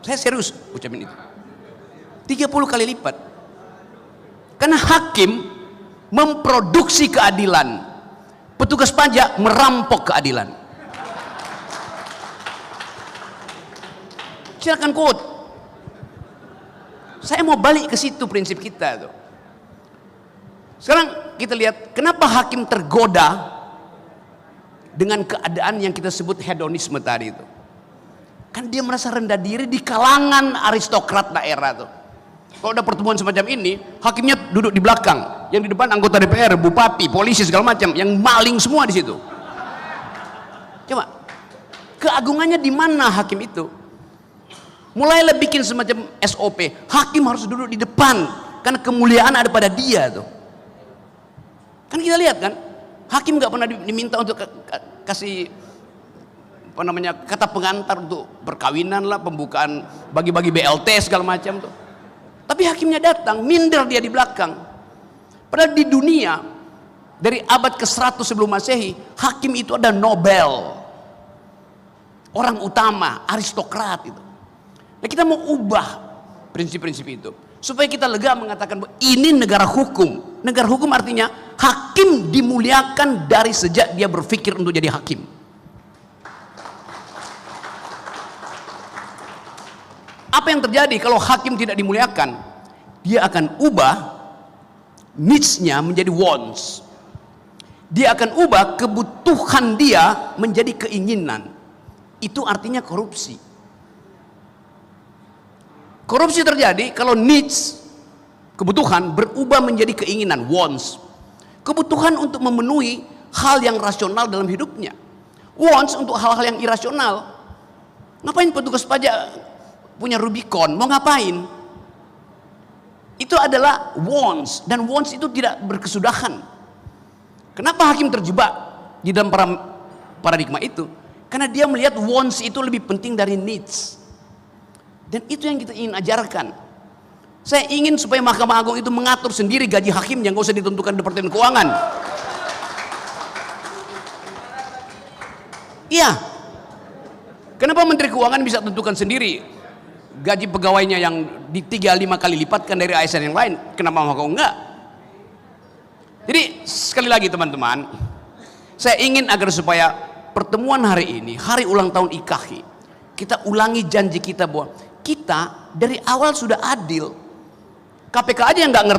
Saya serius ucapin itu. 30 kali lipat. Karena hakim memproduksi keadilan, petugas pajak merampok keadilan. Silakan quote. Saya mau balik ke situ prinsip kita tuh. Sekarang kita lihat kenapa hakim tergoda dengan keadaan yang kita sebut hedonisme tadi itu. Kan dia merasa rendah diri di kalangan aristokrat daerah tuh. Kalau ada pertemuan semacam ini, hakimnya duduk di belakang, yang di depan anggota DPR, bupati, polisi segala macam, yang maling semua di situ. Coba, keagungannya di mana hakim itu? Mulailah bikin semacam SOP, hakim harus duduk di depan, karena kemuliaan ada pada dia tuh. Kan kita lihat kan, hakim nggak pernah diminta untuk kasih apa namanya kata pengantar untuk perkawinan lah, pembukaan bagi-bagi BLT segala macam tuh. Tapi hakimnya datang, minder dia di belakang. Padahal di dunia dari abad ke-100 sebelum Masehi, hakim itu ada Nobel, orang utama, aristokrat itu. Nah, kita mau ubah prinsip-prinsip itu supaya kita lega mengatakan bahwa ini negara hukum. Negara hukum artinya hakim dimuliakan dari sejak dia berpikir untuk jadi hakim. Apa yang terjadi kalau hakim tidak dimuliakan? Dia akan ubah needs-nya menjadi wants. Dia akan ubah kebutuhan dia menjadi keinginan. Itu artinya korupsi. Korupsi terjadi kalau needs, kebutuhan berubah menjadi keinginan, wants. Kebutuhan untuk memenuhi hal yang rasional dalam hidupnya. Wants untuk hal-hal yang irasional. Ngapain petugas pajak punya Rubicon, mau ngapain? Itu adalah wants, dan wants itu tidak berkesudahan. Kenapa hakim terjebak di dalam paradigma itu? Karena dia melihat wants itu lebih penting dari needs. Dan itu yang kita ingin ajarkan. Saya ingin supaya Mahkamah Agung itu mengatur sendiri gaji hakim yang gak usah ditentukan Departemen Keuangan. Iya. Kenapa Menteri Keuangan bisa tentukan sendiri gaji pegawainya yang di 3-5 kali lipatkan dari ASN yang lain? Kenapa Mahkamah Agung enggak? Jadi sekali lagi teman-teman, saya ingin agar supaya pertemuan hari ini, hari ulang tahun IKAHI, kita ulangi janji kita bahwa kita dari awal sudah adil. KPK aja yang nggak ngerti